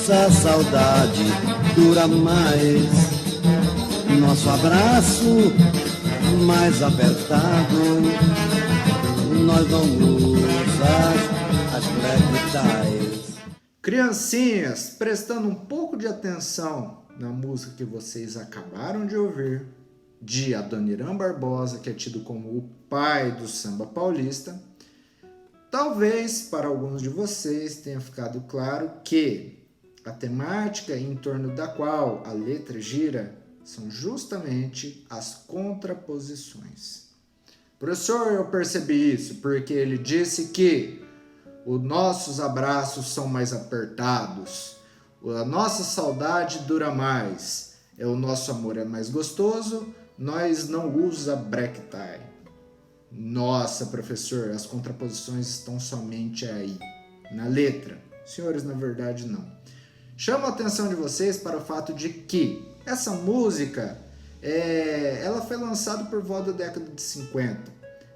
nossa saudade dura mais, nosso abraço mais apertado, nós vamos as black ties. Criancinhas, prestando um pouco de atenção na música que vocês acabaram de ouvir, de Adoniran Barbosa, que é tido como o pai do samba paulista, talvez para alguns de vocês tenha ficado claro que a temática em torno da qual a letra gira são justamente as contraposições. Professor, eu percebi isso porque ele disse que os nossos abraços são mais apertados, a nossa saudade dura mais, o nosso amor é mais gostoso, nós não usa black tie. Nossa, professor, as contraposições estão somente aí, na letra. Senhores, na verdade, não. Chamo a atenção de vocês para o fato de que essa música, ela foi lançada por volta da década de 50.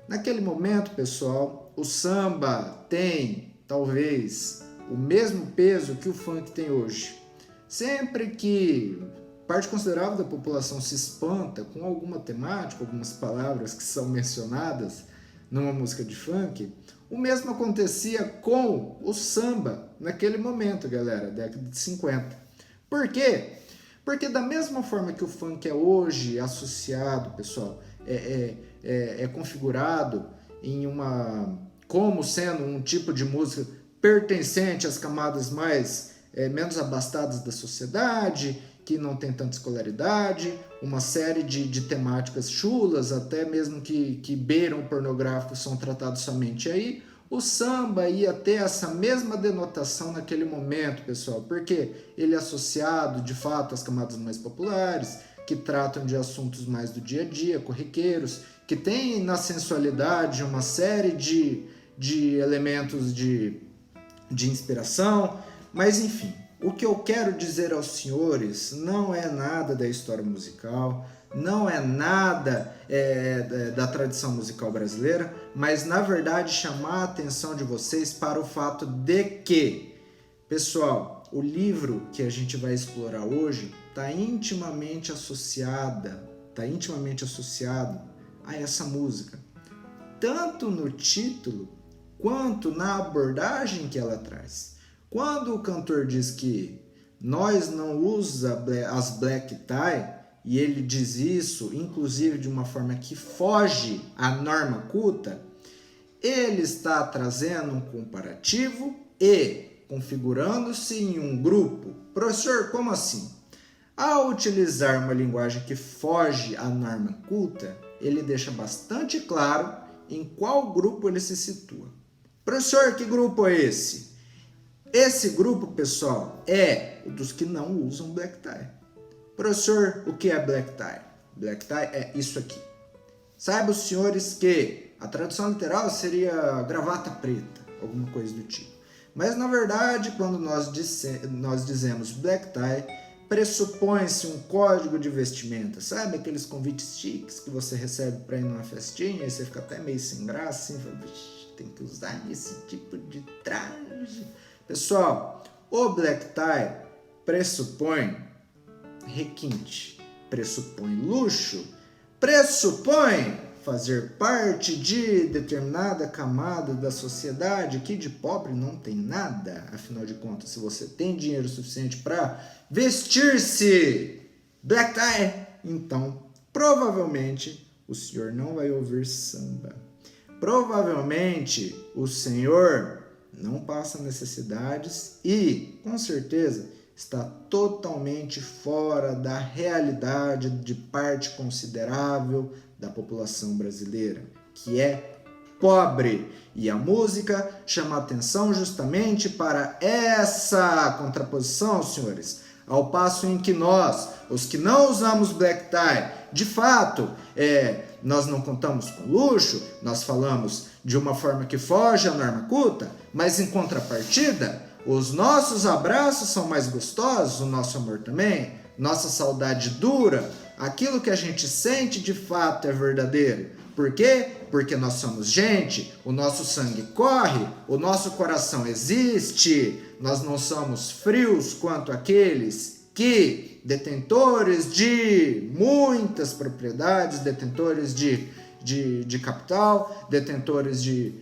Naquele momento, pessoal, o samba tem, talvez, o mesmo peso que o funk tem hoje. Sempre que parte considerável da população se espanta com alguma temática, algumas palavras que são mencionadas numa música de funk, o mesmo acontecia com o samba naquele momento, galera, década de 50. Por quê? Porque da mesma forma que o funk é hoje associado, pessoal, é configurado em como sendo um tipo de música pertencente às camadas menos abastadas da sociedade, que não tem tanta escolaridade, uma série de temáticas chulas, até mesmo que beiram o pornográfico, são tratados somente aí. O samba ia ter essa mesma denotação naquele momento, pessoal, porque ele é associado, de fato, às camadas mais populares, que tratam de assuntos mais do dia a dia, corriqueiros, que tem na sensualidade uma série de elementos de inspiração, mas enfim. O que eu quero dizer aos senhores não é nada da história musical, não é nada da tradição musical brasileira, mas na verdade chamar a atenção de vocês para o fato de que, pessoal, o livro que a gente vai explorar hoje está intimamente associado a essa música, tanto no título quanto na abordagem que ela traz. Quando o cantor diz que nós não usa as black tie, e ele diz isso, inclusive de uma forma que foge à norma culta, ele está trazendo um comparativo e configurando-se em um grupo. Professor, como assim? Ao utilizar uma linguagem que foge à norma culta, ele deixa bastante claro em qual grupo ele se situa. Professor, que grupo é esse? Esse grupo, pessoal, é o dos que não usam black tie. Professor, o que é black tie? Black tie é isso aqui. Saibam os senhores que a tradução literal seria gravata preta, alguma coisa do tipo. Mas, na verdade, quando nós dizemos black tie, pressupõe-se um código de vestimenta. Sabe aqueles convites chiques que você recebe para ir numa festinha e você fica até meio sem graça, assim, fala, tem que usar esse tipo de traje. Pessoal, o black tie pressupõe requinte, pressupõe luxo, pressupõe fazer parte de determinada camada da sociedade que de pobre não tem nada. Afinal de contas, se você tem dinheiro suficiente para vestir-se black tie, então provavelmente o senhor não vai ouvir samba. Provavelmente o senhor não passa necessidades e, com certeza, está totalmente fora da realidade de parte considerável da população brasileira, que é pobre. E a música chama atenção justamente para essa contraposição, senhores, ao passo em que nós, os que não usamos black tie, de fato, nós não contamos com luxo, nós falamos de uma forma que foge à norma culta, mas em contrapartida, os nossos abraços são mais gostosos, o nosso amor também, nossa saudade dura, aquilo que a gente sente de fato é verdadeiro. Por quê? porque nós somos gente, o nosso sangue corre, o nosso coração existe, nós não somos frios quanto aqueles que, detentores de muitas propriedades, detentores de capital, detentores de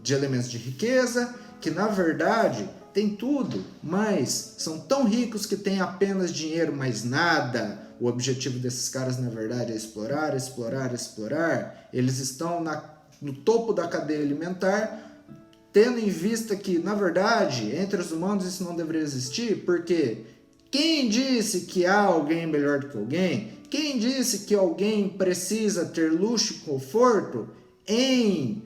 elementos de riqueza, que na verdade tem tudo, mas são tão ricos que têm apenas dinheiro, mais nada. O objetivo desses caras, na verdade, é explorar, explorar, explorar. Eles estão no topo da cadeia alimentar, tendo em vista que, na verdade, entre os humanos isso não deveria existir, porque quem disse que há alguém melhor do que alguém? Quem disse que alguém precisa ter luxo e conforto em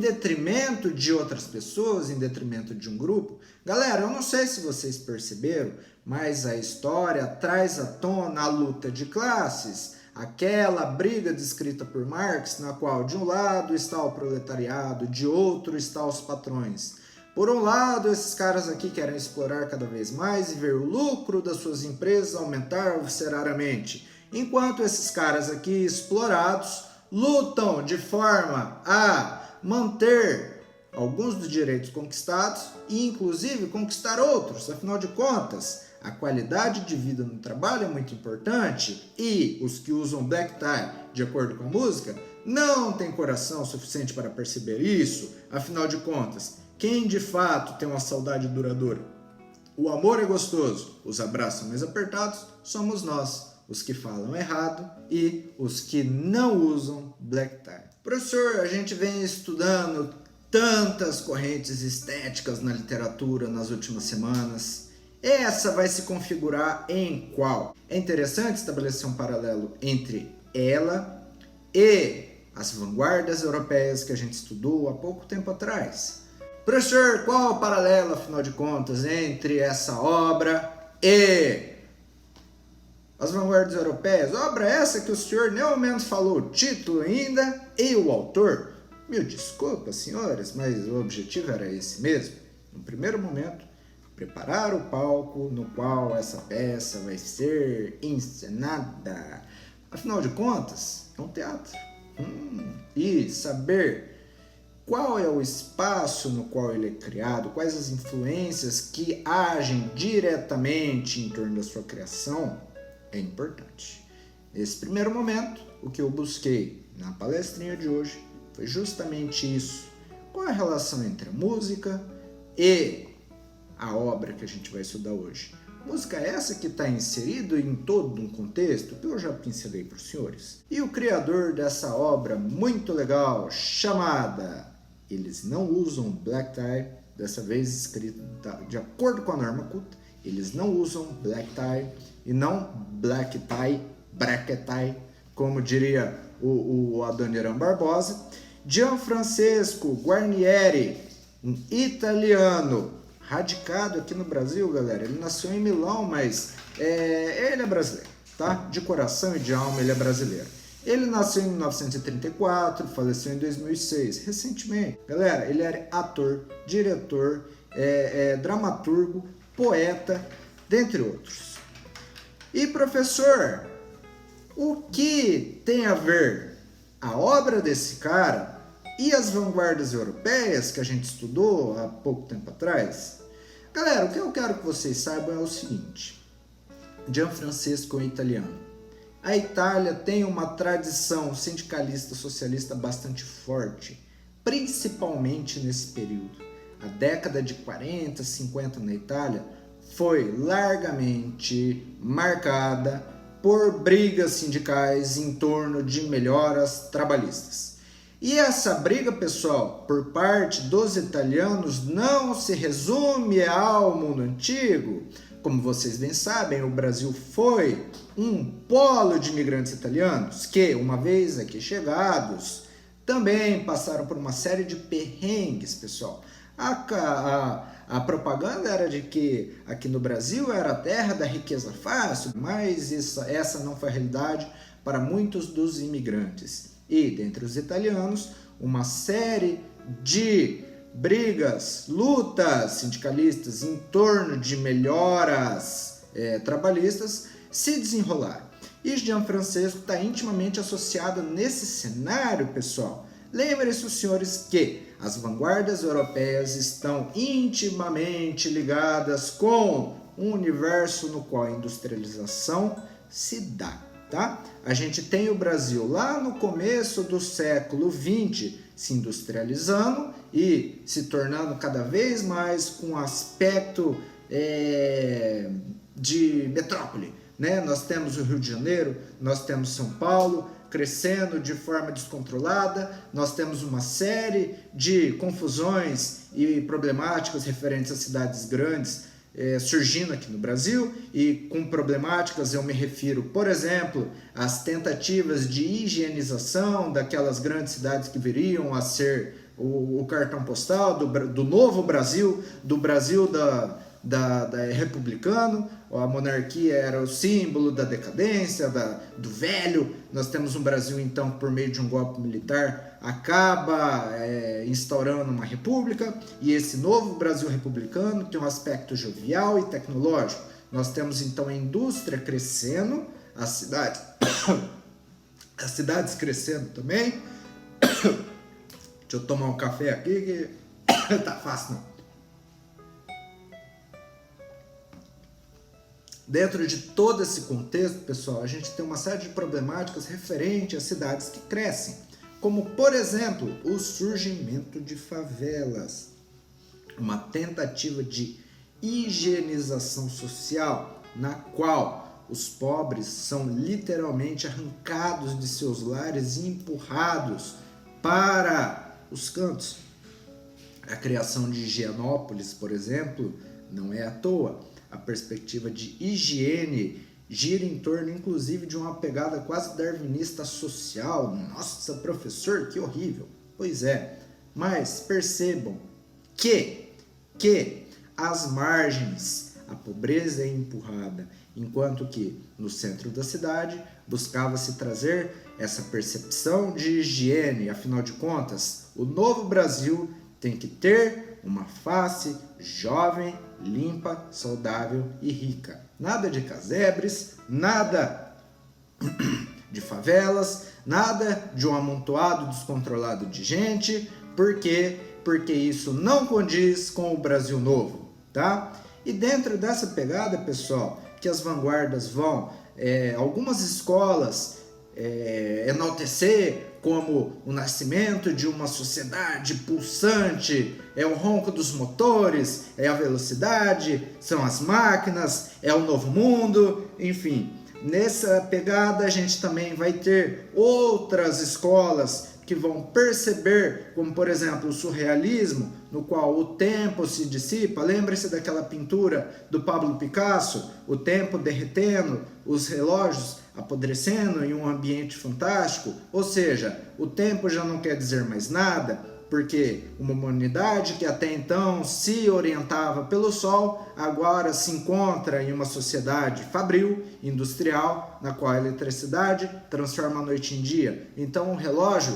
detrimento de outras pessoas, em detrimento de um grupo? Galera, eu não sei se vocês perceberam, mas a história traz à tona a luta de classes, aquela briga descrita por Marx, na qual de um lado está o proletariado, de outro está os patrões. Por um lado, esses caras aqui querem explorar cada vez mais e ver o lucro das suas empresas aumentar visceralmente, enquanto esses caras aqui explorados lutam de forma a manter alguns dos direitos conquistados e inclusive conquistar outros. Afinal de contas, a qualidade de vida no trabalho é muito importante e os que usam black tie, de acordo com a música, não têm coração suficiente para perceber isso. Afinal de contas, quem de fato tem uma saudade duradoura? O amor é gostoso, os abraços são mais apertados, somos nós, os que falam errado e os que não usam black tie. Professor, a gente vem estudando tantas correntes estéticas na literatura nas últimas semanas. Essa vai se configurar em qual? É interessante estabelecer um paralelo entre ela e as vanguardas europeias que a gente estudou há pouco tempo atrás. Professor, qual o paralelo, afinal de contas, entre essa obra e as vanguardas europeias? Obra essa que o senhor nem ao menos falou o título ainda e o autor. Mil desculpas, senhores, mas o objetivo era esse mesmo. No primeiro momento, preparar o palco no qual essa peça vai ser encenada. Afinal de contas, é um teatro. E saber qual é o espaço no qual ele é criado, quais as influências que agem diretamente em torno da sua criação, é importante. Nesse primeiro momento, o que eu busquei na palestrinha de hoje foi justamente isso. Qual é a relação entre a música e a obra que a gente vai estudar hoje? Música essa que está inserida em todo um contexto que eu já pincelei para os senhores. E o criador dessa obra muito legal, chamada Eles Não Usam Black Tie, dessa vez escrita de acordo com a norma culta, eles não usam black tie e não black tie, bracket tie, como diria o Adoniran Barbosa. Gianfrancesco Guarnieri, um italiano, radicado aqui no Brasil, galera. Ele nasceu em Milão, mas ele é brasileiro, tá? De coração e de alma ele é brasileiro. Ele nasceu em 1934, faleceu em 2006, recentemente. Galera, ele era ator, diretor, dramaturgo, poeta, dentre outros. E professor, o que tem a ver a obra desse cara e as vanguardas europeias que a gente estudou há pouco tempo atrás? Galera, o que eu quero que vocês saibam é o seguinte: Gianfrancesco é italiano. A Itália tem uma tradição sindicalista socialista bastante forte, principalmente nesse período. A década de 40, 50 na Itália foi largamente marcada por brigas sindicais em torno de melhoras trabalhistas. E essa briga, pessoal, por parte dos italianos não se resume ao mundo antigo. Como vocês bem sabem, o Brasil foi um polo de imigrantes italianos que, uma vez aqui chegados, também passaram por uma série de perrengues, pessoal. A propaganda era de que aqui no Brasil era a terra da riqueza fácil, mas essa não foi a realidade para muitos dos imigrantes. E, dentre os italianos, uma série de brigas, lutas sindicalistas em torno de melhoras trabalhistas se desenrolaram. E Jean Francesco está intimamente associado nesse cenário, pessoal. Lembrem-se, os senhores, que as vanguardas europeias estão intimamente ligadas com um universo no qual a industrialização se dá, tá? A gente tem o Brasil lá no começo do século XX se industrializando e se tornando cada vez mais com aspecto de metrópole, né? Nós temos o Rio de Janeiro, nós temos São Paulo crescendo de forma descontrolada, nós temos uma série de confusões e problemáticas referentes às cidades grandes surgindo aqui no Brasil, e com problemáticas eu me refiro, por exemplo, às tentativas de higienização daquelas grandes cidades que viriam a ser o cartão postal do novo Brasil, do Brasil da republicano. A monarquia era o símbolo da decadência, do velho. Nós temos um Brasil, então, por meio de um golpe militar, acaba instaurando uma república, e esse novo Brasil republicano tem um aspecto jovial e tecnológico. Nós temos, então, a indústria crescendo, as cidades crescendo também. Deixa eu tomar um café aqui que tá fácil não. Dentro de todo esse contexto, pessoal, a gente tem uma série de problemáticas referentes às cidades que crescem, como, por exemplo, o surgimento de favelas, uma tentativa de higienização social, na qual os pobres são literalmente arrancados de seus lares e empurrados para os cantos. A criação de Higienópolis, por exemplo, não é à toa. A perspectiva de higiene gira em torno, inclusive, de uma pegada quase darwinista social. Nossa, professor, que horrível! Pois é, mas percebam que às margens a pobreza é empurrada, enquanto que no centro da cidade buscava-se trazer essa percepção de higiene. Afinal de contas, o novo Brasil tem que ter uma face jovem, limpa, saudável e rica. Nada de casebres, nada de favelas, nada de um amontoado descontrolado de gente. Por quê? Porque isso não condiz com o Brasil novo, tá? E dentro dessa pegada, pessoal, que as vanguardas vão, algumas escolas enaltecer como o nascimento de uma sociedade pulsante, é o ronco dos motores, é a velocidade, são as máquinas, é o novo mundo, enfim. Nessa pegada a gente também vai ter outras escolas que vão perceber, como por exemplo o surrealismo, no qual o tempo se dissipa. Lembre-se daquela pintura do Pablo Picasso, o tempo derretendo, os relógios apodrecendo em um ambiente fantástico. Ou seja, o tempo já não quer dizer mais nada, porque uma humanidade que até então se orientava pelo sol, agora se encontra em uma sociedade fabril, industrial, na qual a eletricidade transforma a noite em dia. Então o relógio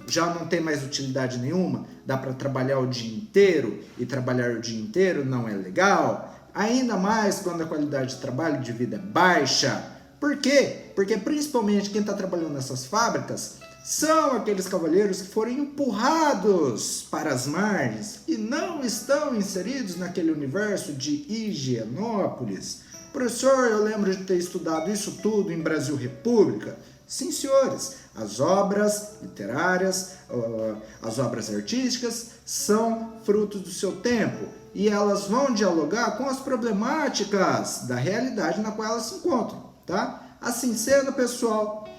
já não tem mais utilidade nenhuma, dá para trabalhar o dia inteiro, e trabalhar o dia inteiro não é legal, ainda mais quando a qualidade de trabalho e de vida é baixa. Por quê? Porque principalmente quem está trabalhando nessas fábricas são aqueles cavalheiros que foram empurrados para as margens e não estão inseridos naquele universo de Higienópolis. Professor, eu lembro de ter estudado isso tudo em Brasil República. Sim, senhores, as obras literárias, as obras artísticas são frutos do seu tempo e elas vão dialogar com as problemáticas da realidade na qual elas se encontram, tá? Assim sendo, pessoal,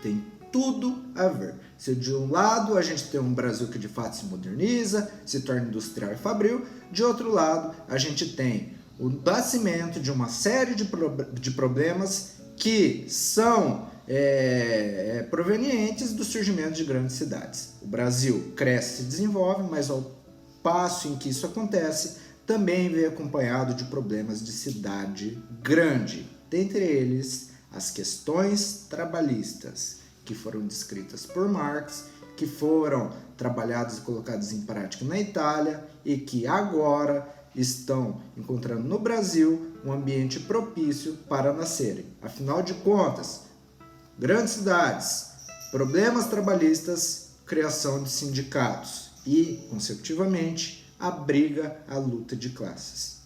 tem tudo a ver. Se de um lado a gente tem um Brasil que de fato se moderniza, se torna industrial e fabril, de outro lado a gente tem o nascimento de uma série de problemas que são provenientes do surgimento de grandes cidades. O Brasil cresce e se desenvolve, mas ao passo em que isso acontece, também vem acompanhado de problemas de cidade grande, dentre eles as questões trabalhistas, que foram descritas por Marx, que foram trabalhadas e colocadas em prática na Itália e que agora estão encontrando no Brasil um ambiente propício para nascerem. Afinal de contas, grandes cidades, problemas trabalhistas, criação de sindicatos e, consecutivamente, a briga, a luta de classes.